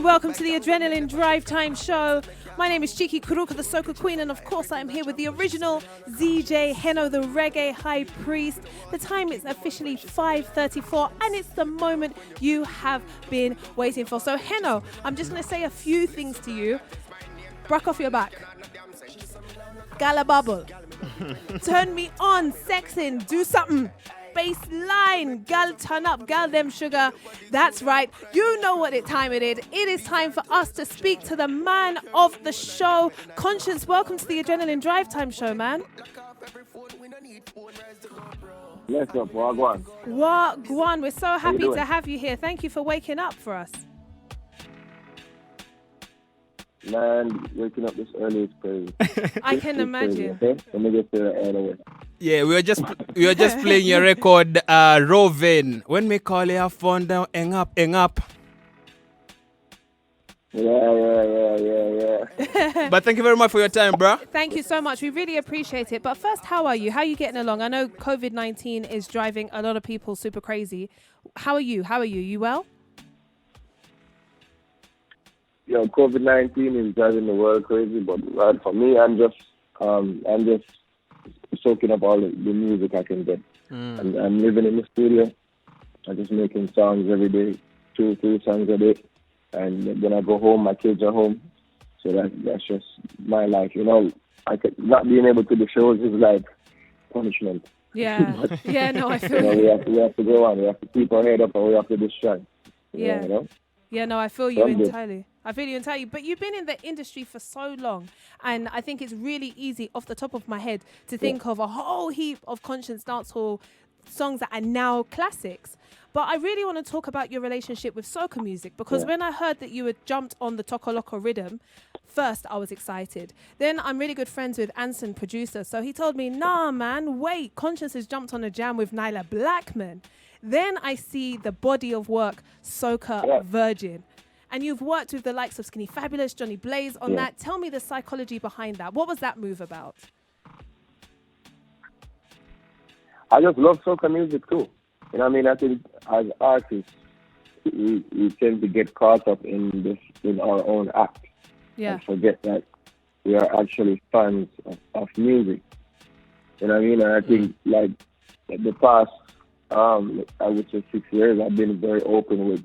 Welcome to the Adrenaline Drive Time Show. My name is Chiki, Kuruka, the Soca Queen, and of course I am here with the original ZJ, Heno, the Reggae High Priest. The time is officially 5:34, and it's the moment you have been waiting for. So Heno, I'm just going to say a few things to you. Bruck off your back. Gala bubble. Turn me on, sexing, do something. Baseline, gal turn up, gal them sugar. That's right, you know what time it is. It is time for us to speak to the man of the show. Konshens, welcome to the Adrenaline Drive Time Show, man. Yes, sir, Wagwan. Wagwan, we're so happy to have you here. Thank you for waking up for us. Man, waking up this early is crazy. I can imagine. Crazy, okay? Let me get to the end of it. Yeah, we were just playing your record, Rovin. When we call you phone down, hang up. Yeah. But thank you very much for your time, bro. Thank you so much. We really appreciate it. But first, how are you? How are you getting along? I know COVID-19 is driving a lot of people super crazy. How are you? You well? Yo, COVID-19 is driving the world crazy, but for me, I'm just soaking up all the music I can get. And I'm living in the studio. I'm just making songs every day, two songs a day. And when I go home, my kids are home. So that's just my life. You know, not being able to do shows is like punishment. Yeah. Yeah, no, I feel you know, we have to go on. We have to keep our head up and we have to just shine. Yeah. You know? Yeah, no, I feel you entirely. But you've been in the industry for so long, and I think it's really easy off the top of my head to think of a whole heap of Konshens dancehall songs that are now classics. But I really want to talk about your relationship with soca music, because when I heard that you had jumped on the Tokoloko rhythm, first I was excited. Then I'm really good friends with Anson, producer, so he told me, nah, man, wait, Konshens has jumped on a jam with Nyla Blackman. Then I see the body of work, Soca Virgin. And you've worked with the likes of Skinny Fabulous, Johnny Blaze on that. Tell me the psychology behind that. What was that move about? I just love soca music too. You know what I mean? I think as artists, we tend to get caught up in our own act. Yeah. And forget that we are actually fans of music. You know what I mean? And I think like the past, I would say 6 years, I've been very open with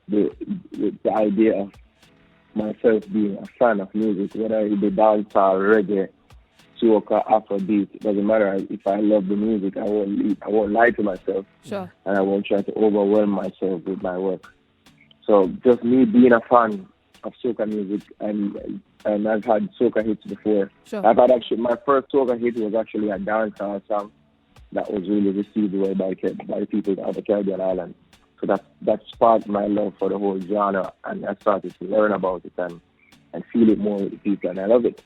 the idea of myself being a fan of music, whether it be dancehall, reggae, soca, Afrobeat. It doesn't matter. If I love the music, I won't lie to myself. Sure. And I won't try to overwhelm myself with my work. So just me being a fan of soca music, and I've had soca hits before. Sure. I've had my first soca hit was actually a dancehall song that was really received well by the people of the Caribbean islands. So that sparked my love for the whole genre, and I started to learn about it and feel it more with the people, and I love it.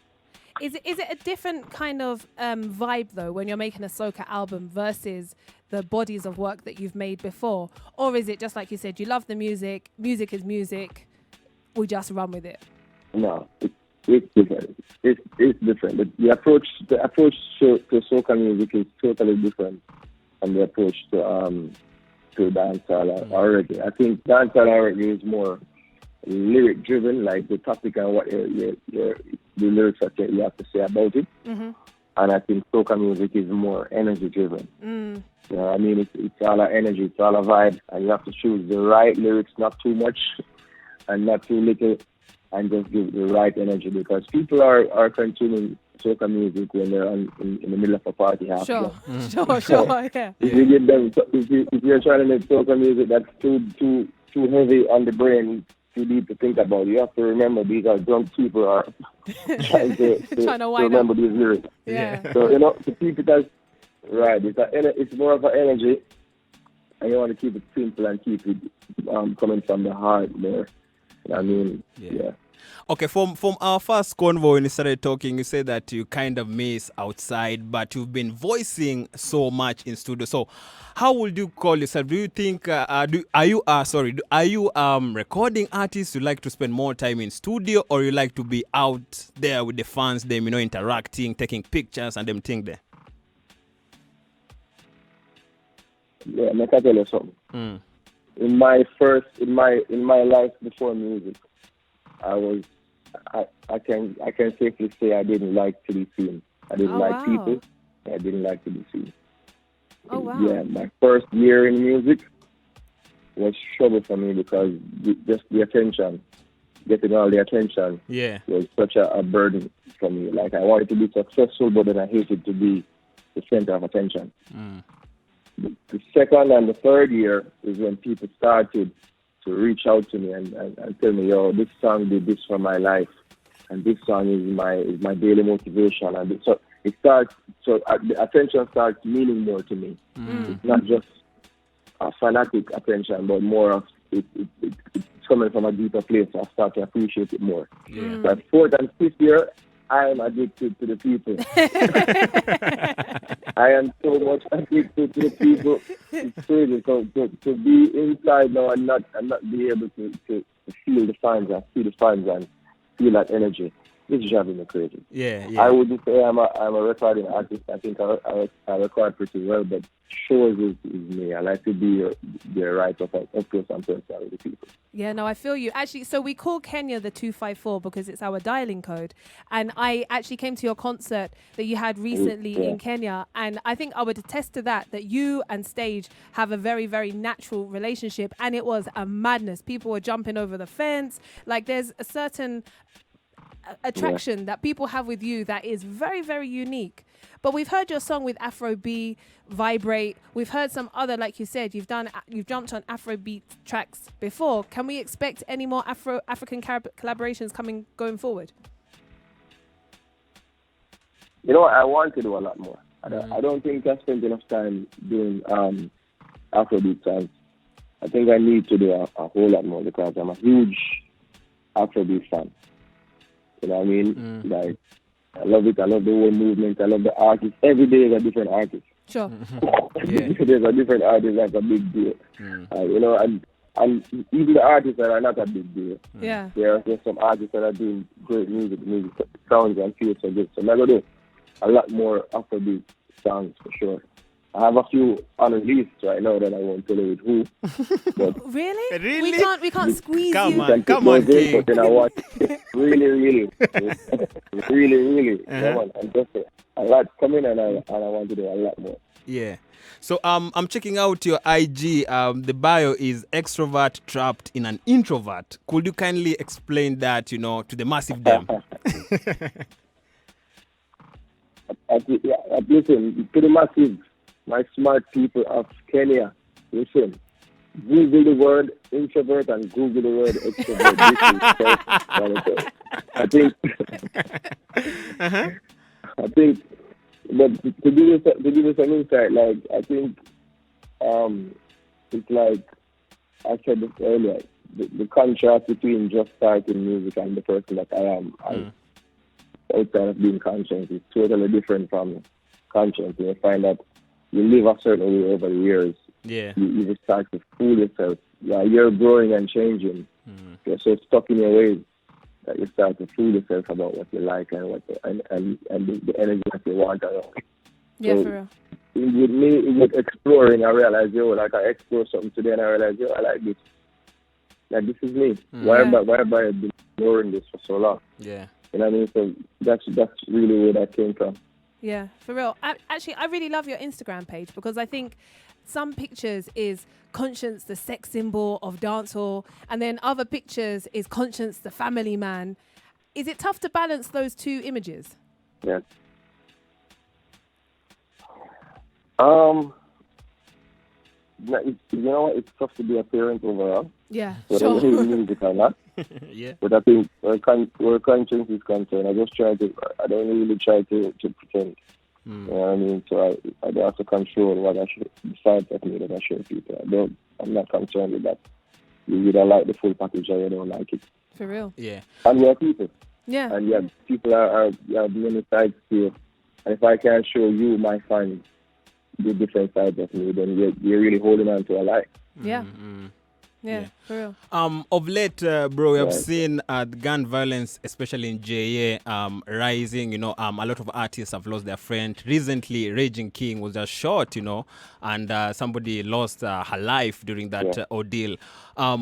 Is it a different kind of vibe, though, when you're making a soca album versus the bodies of work that you've made before? Or is it just like you said, you love the music is music, we just run with it? No, it's different. It's different. The approach to soca music is totally different from the approach to dancehall or reggae. I think dancehall or reggae is more lyric driven, like the topic and what the lyrics that you have to say about it. Mm-hmm. And I think soca music is more energy driven. You know, I mean, it's all a energy, it's all a vibe, and you have to choose the right lyrics, not too much and not too little, and just give the right energy, because people are consuming soca music when they're in the middle of a party half. Sure, yeah. If you give them, if you're trying to make soca music that's too heavy on the brain, too deep to think about, you have to remember these are drunk people are trying to remember these lyrics. Yeah. So you know, to keep it as right, it's more of an energy, and you want to keep it simple and keep it coming from the heart there. I mean, yeah. Okay, from our first convo when you started talking, you said that you kind of miss outside, but you've been voicing so much in studio. So how would you call yourself? Do you think, are you recording artists? You like to spend more time in studio, or you like to be out there with the fans, them, you know, interacting, taking pictures and them thing there? Yeah, I can tell you something. In my life before music, I can safely say I didn't like to be seen. I didn't like people. I didn't like to be seen. Oh wow. Yeah, my first year in music was trouble for me because just the attention, getting all the attention, was such a burden for me. Like I wanted to be successful, but then I hated to be the center of attention. The second and the third year is when people started to reach out to me and tell me, yo, this song did this for my life, and this song is my daily motivation, and so it starts. So the attention starts meaning more to me. It's not just a fanatic attention, but more of it's coming from a deeper place. I start to appreciate it more. But fourth and fifth year, I am addicted to the people. I am so much addicted to the people. It's crazy. So to be inside now and not be able to feel the fans and see the fans and feel that energy, it's driving me crazy. I wouldn't say I'm a recording artist. I think I record pretty well, but shows is me. I like to be the right of close and personal with the people. Yeah, no, I feel you. Actually, so we call Kenya the 254 because it's our dialing code. And I actually came to your concert that you had recently in Kenya. And I think I would attest to that you and Stage have a very, very natural relationship. And it was a madness. People were jumping over the fence. Like there's a certain attraction that people have with you that is very, very unique. But we've heard your song with Afrobeat, Vibrate. We've heard some other, like you said, you've jumped on Afrobeat tracks before. Can we expect any more African collaborations going forward? You know, I want to do a lot more. I don't think I spent enough time doing Afrobeat songs. I think I need to do a whole lot more because I'm a huge Afrobeat fan. You know what I mean? Like, I love it. I love the whole movement. I love the artists. Every day is a different artist. Sure. There's a different artist that's a big deal. You know, and even the artists that are not a big deal. There are just some artists that are doing great music sounds and feels so good. So I'm going to do a lot more Afrobeat songs for sure. I have a few on the list right now that I won't tell you with who. But really? We can't squeeze come you. Come on, King. But then I want really. Come on. I'm just a lot coming and I want to do a lot more. Yeah. So I'm checking out your IG. The bio is extrovert trapped in an introvert. Could you kindly explain that, to the massive dam? Listen, to the massive, my smart people of Kenya, listen, Google the word introvert and Google the word extrovert. I think, but to give you some insight, like, I think it's like I said this earlier, the contrast between just starting music and the person that I am outside of being Konshens is totally different from Konshens. You find that you live a certain way over the years. You just start to fool yourself. You're growing and changing. You're so stuck in your ways that you start to fool yourself about what you like and the energy that you want around. Yeah, for real. With me, with exploring, I realized, I explore something today and I realized, I like this. Like, this is me. Why have I been ignoring this for so long? Yeah. You know what I mean? So that's really where that came from. Yeah, for real. Actually, I really love your Instagram page because I think some pictures is Konshens, the sex symbol of dancehall, and then other pictures is Konshens, the family man. Is it tough to balance those two images? Yeah. You know what? It's tough to be a parent overall. Yeah, whether you music or not. Yeah. But I think where Konshens is concerned, I don't really try to pretend. You know what I mean? So I don't have to control what I show, the sides of me that I show people. I'm not concerned with that. You either like the full package or you don't like it. For real? Yeah. And we are people. Yeah. And people are many sides to you. And if I can show you, my fans, the different sides of me, then you're really holding on to a lie. Yeah. Yeah, for real. Of late, bro, we have seen gun violence, especially in JA, rising. You know, a lot of artists have lost their friend. Recently, Raging King was just shot, you know, and somebody lost her life during that ordeal.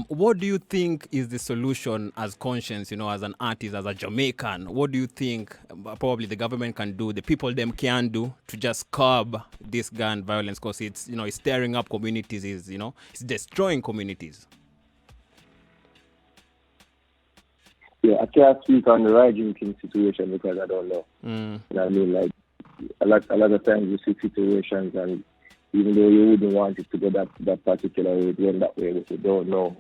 What do you think is the solution as Konshens, you know, as an artist, as a Jamaican? What do you think probably the government can do, the people them can do to just curb this gun violence? Because it's, you know, it's tearing up communities, it's destroying communities. Yeah, I can't speak on the Raging King situation because I don't know. You know what I mean? Like, a lot of times you see situations, and even though you wouldn't want it to go that particular way, it went that way, but you don't know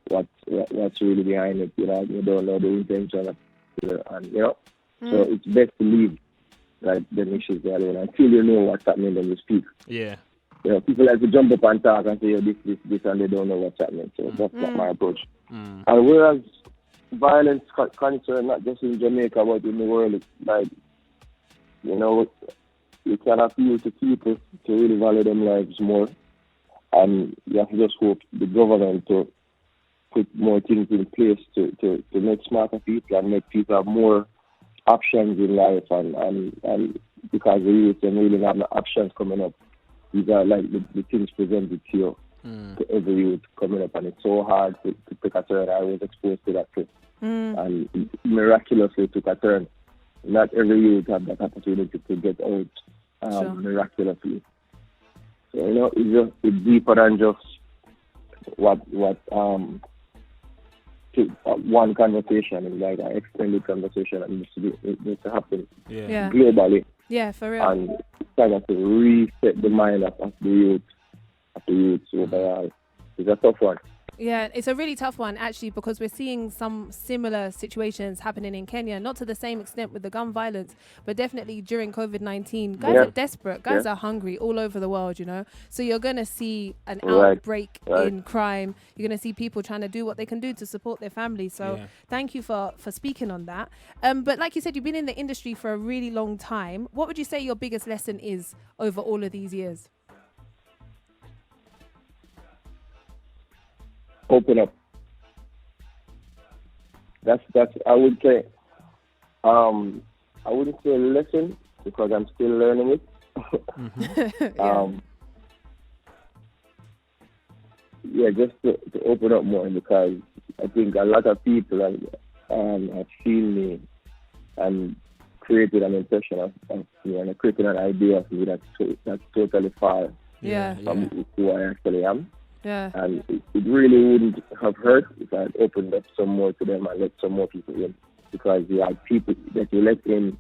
what's really behind it. You know, you don't know the intention of it, and you know, so it's best to leave like them issues there alone until you know what's happening. Then you speak. Yeah. You know, people like to jump up and talk and say, "Oh, this," and they don't know what's happening. So that's not my approach. And whereas violence concern not just in Jamaica but in the world, it's like, you know, you can appeal to people to really value them lives more, and you have to just hope the government to put more things in place to make smarter people and make people have more options in life, and because the youth and really have no options coming up. These are like the things presented to you, to every youth coming up, and it's so hard to take a turn. I was exposed to that too, and miraculously took a turn. Not every youth have that opportunity to get out miraculously. So, you know, it's deeper than just what one conversation. It's like an extended conversation that needs to happen globally. Yeah, for real. And kind of to reset the mind of the youth overall. It's a tough one. Yeah, it's a really tough one, actually, because we're seeing some similar situations happening in Kenya, not to the same extent with the gun violence, but definitely during COVID-19. Guys are desperate. Guys are hungry all over the world, you know. So you're going to see an outbreak in crime. You're going to see people trying to do what they can do to support their families. So thank you for speaking on that. But like you said, you've been in the industry for a really long time. What would you say your biggest lesson is over all of these years? Open up. That's I would say. I wouldn't say lesson because I'm still learning it. Just to open up more, because I think a lot of people have seen me and created an impression of me, and created an idea of me that's totally far from who I actually am. Yeah. And it really wouldn't have hurt if I had opened up some more to them and let some more people in. Because you have people that you let in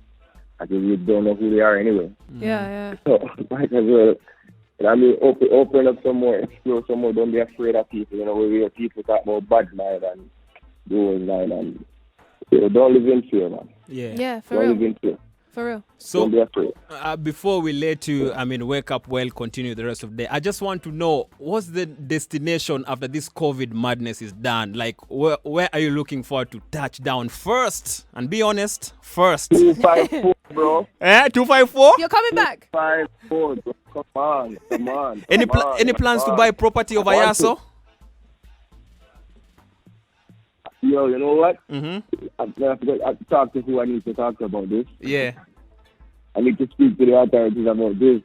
and you don't know who they are anyway. So might as well, I mean, open up some more, explore some more. Don't be afraid of people. You know, we hear people talk about bad mind and doing mind, and don't live in fear, man. Yeah, for don't real. Live in fear. For real. So, before we let you, wake up well, continue the rest of the day, I just want to know, what's the destination after this COVID madness is done? Like, where are you looking forward to touch down first? And be honest, first. 254, bro. 254? You're coming back? 254, bro. Come on. Any plans to buy property over Yaso? Yo, you know what? I talk to who I need to talk about this. Yeah. I need to speak to the authorities about this.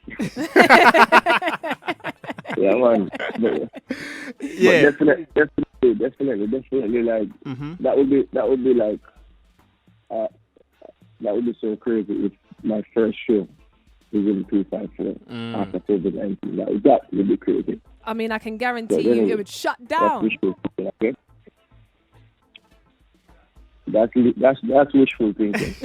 Yeah, man. But definitely. Like that would be like that would be so crazy if my first show is in 254 after COVID-19. That would be crazy. I mean, I can guarantee you it would shut down. That's wishful thinking.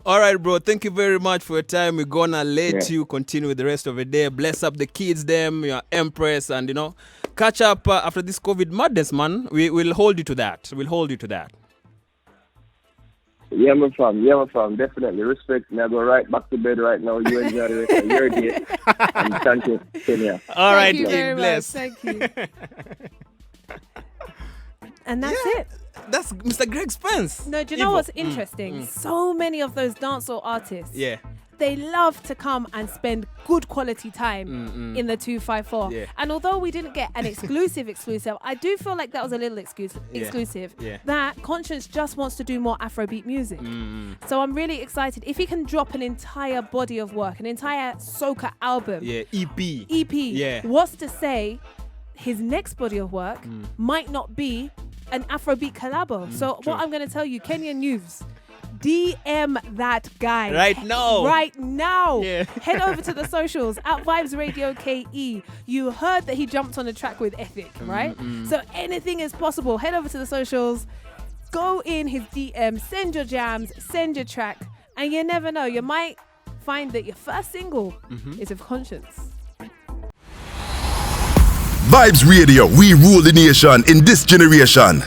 All right, bro. Thank you very much for your time. We're gonna let you continue with the rest of the day. Bless up the kids, them, your empress, and catch up after this COVID madness, man. We'll hold you to that. Yeah, my fam. Definitely. Respect. Now go right back to bed right now. You enjoy the rest of your day. And thank you, Kenya. All right, thank you very bless. Much. Thank you. And that's it. That's Mr. Greg Spence. No, do you know what's interesting? So many of those dancehall artists, they love to come and spend good quality time in the 254. Yeah. And although we didn't get an exclusive, I do feel like that was a little exclusive. Yeah. That Konshens just wants to do more Afrobeat music. So I'm really excited. If he can drop an entire body of work, an entire soca album. Yeah, EP. Yeah. What's to say his next body of work might not be an Afrobeat collabo. So true. what I'm going to tell you, Kenyan youths, DM that guy. Right now. Yeah. Head over to the socials at Vibes Radio KE. You heard that he jumped on a track with Ethic, right? So anything is possible. Head over to the socials, go in his DM, send your jams, send your track, and you never know, you might find that your first single is of Konshens. Vibes Radio, we rule the nation in this generation.